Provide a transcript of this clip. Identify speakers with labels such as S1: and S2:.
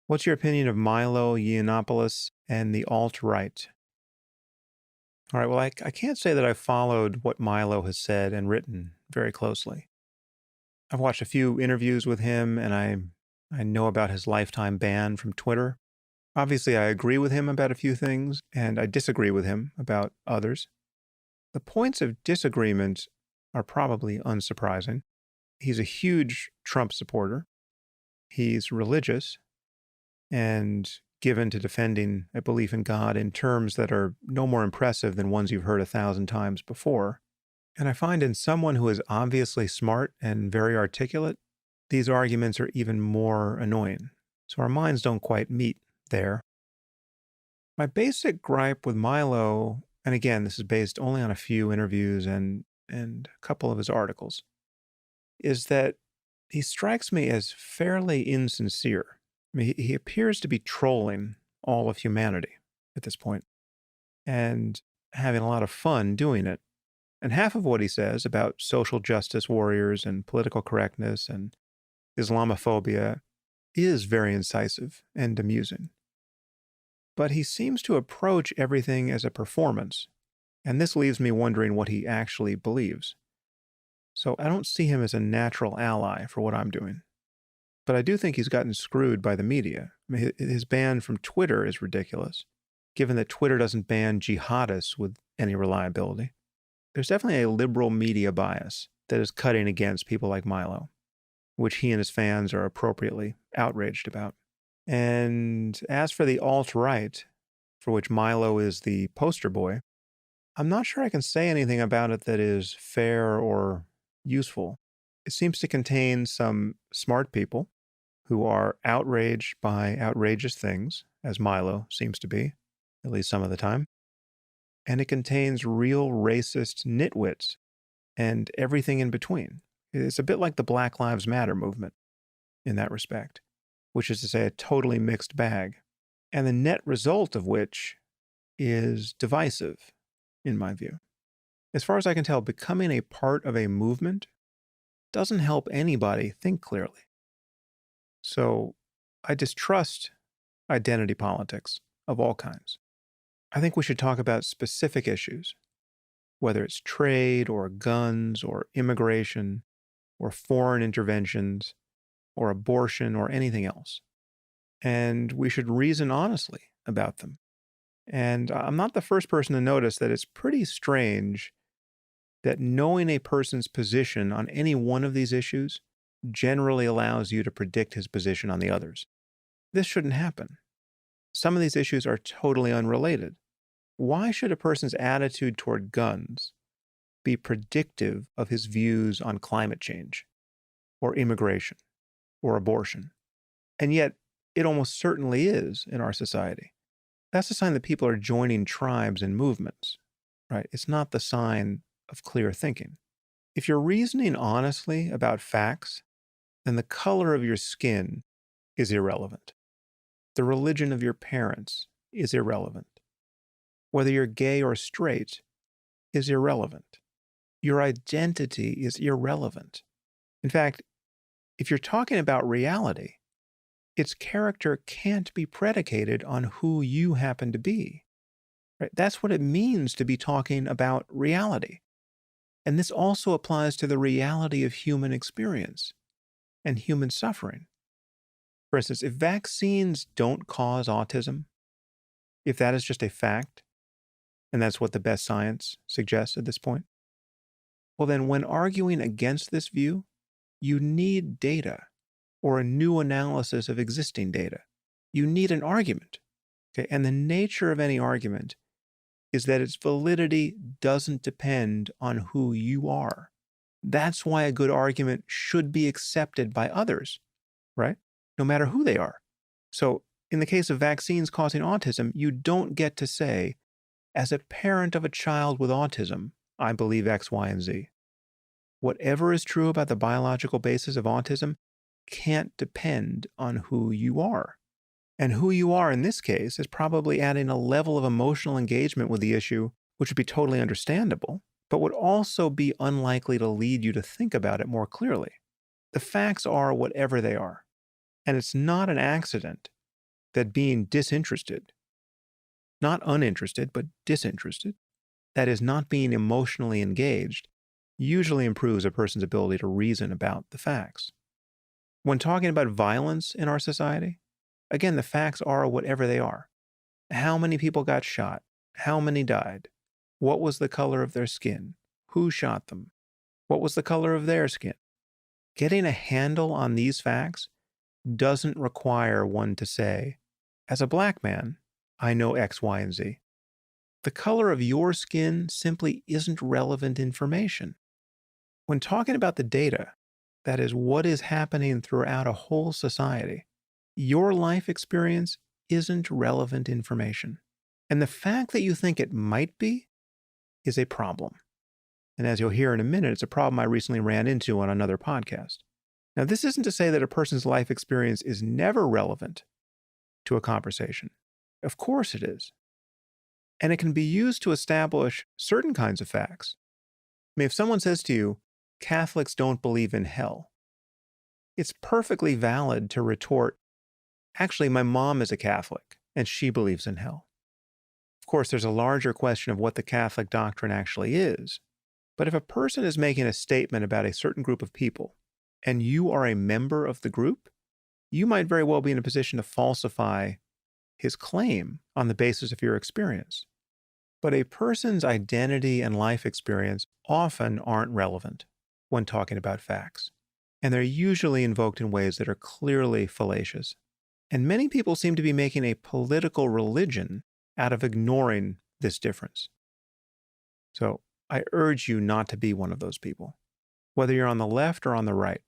S1: What's your opinion of Milo Yiannopoulos and the alt-right? All right, well, I can't say that I've followed what Milo has said and written very closely. I've watched a few interviews with him, and I know about his lifetime ban from Twitter. Obviously, I agree with him about a few things, and I disagree with him about others. The points of disagreement are probably unsurprising. He's a huge Trump supporter. He's religious and given to defending a belief in God in terms that are no more impressive than ones you've heard 1,000 times before. And I find in someone who is obviously smart and very articulate, these arguments are even more annoying. So our minds don't quite meet there. My basic gripe with Milo, and again, this is based only on a few interviews and a couple of his articles, is that he strikes me as fairly insincere. I mean, he appears to be trolling all of humanity at this point and having a lot of fun doing it. And half of what he says about social justice warriors and political correctness and Islamophobia is very incisive and amusing. But he seems to approach everything as a performance, and this leaves me wondering what he actually believes. So I don't see him as a natural ally for what I'm doing. But I do think he's gotten screwed by the media. I mean, his ban from Twitter is ridiculous, given that Twitter doesn't ban jihadists with any reliability. There's definitely a liberal media bias that is cutting against people like Milo, which he and his fans are appropriately outraged about. And as for the alt-right, for which Milo is the poster boy, I'm not sure I can say anything about it that is fair or useful. It seems to contain some smart people who are outraged by outrageous things, as Milo seems to be, at least some of the time. And it contains real racist nitwits and everything in between. It's a bit like the Black Lives Matter movement in that respect, which is to say a totally mixed bag, and the net result of which is divisive, in my view. As far as I can tell, becoming a part of a movement doesn't help anybody think clearly. So I distrust identity politics of all kinds. I think we should talk about specific issues, whether it's trade or guns or immigration or foreign interventions or abortion or anything else. And we should reason honestly about them. And I'm not the first person to notice that it's pretty strange that knowing a person's position on any one of these issues generally allows you to predict his position on the others. This shouldn't happen. Some of these issues are totally unrelated. Why should a person's attitude toward guns be predictive of his views on climate change or immigration or abortion? And yet, it almost certainly is in our society. That's a sign that people are joining tribes and movements, right? It's not the sign of clear thinking. If you're reasoning honestly about facts, then the color of your skin is irrelevant. The religion of your parents is irrelevant. Whether you're gay or straight is irrelevant. Your identity is irrelevant. In fact, if you're talking about reality, its character can't be predicated on who you happen to be. Right? That's what it means to be talking about reality. And this also applies to the reality of human experience and human suffering. For instance, if vaccines don't cause autism, if that is just a fact, and that's what the best science suggests at this point, well, then when arguing against this view, you need data or a new analysis of existing data. You need an argument. Okay? And the nature of any argument is that its validity doesn't depend on who you are. That's why a good argument should be accepted by others, right? No matter who they are. So in the case of vaccines causing autism, you don't get to say, as a parent of a child with autism, I believe X, Y, and Z. Whatever is true about the biological basis of autism can't depend on who you are. And who you are in this case is probably adding a level of emotional engagement with the issue, which would be totally understandable, but would also be unlikely to lead you to think about it more clearly. The facts are whatever they are. And it's not an accident that being disinterested, not uninterested, but disinterested, that is, not being emotionally engaged, usually improves a person's ability to reason about the facts. When talking about violence in our society, again, the facts are whatever they are. How many people got shot? How many died? What was the color of their skin? Who shot them? What was the color of their skin? Getting a handle on these facts doesn't require one to say, as a black man, I know X, Y, and Z. The color of your skin simply isn't relevant information. When talking about the data, that is, what is happening throughout a whole society, your life experience isn't relevant information. And the fact that you think it might be is a problem. And as you'll hear in a minute, it's a problem I recently ran into on another podcast. Now, this isn't to say that a person's life experience is never relevant to a conversation. Of course it is. And it can be used to establish certain kinds of facts. I mean, if someone says to you, Catholics don't believe in hell, it's perfectly valid to retort, actually, my mom is a Catholic and she believes in hell. Of course, there's a larger question of what the Catholic doctrine actually is. But if a person is making a statement about a certain group of people and you are a member of the group, you might very well be in a position to falsify his claim on the basis of your experience. But a person's identity and life experience often aren't relevant when talking about facts, and they're usually invoked in ways that are clearly fallacious. And many people seem to be making a political religion out of ignoring this difference. So I urge you not to be one of those people. Whether you're on the left or on the right,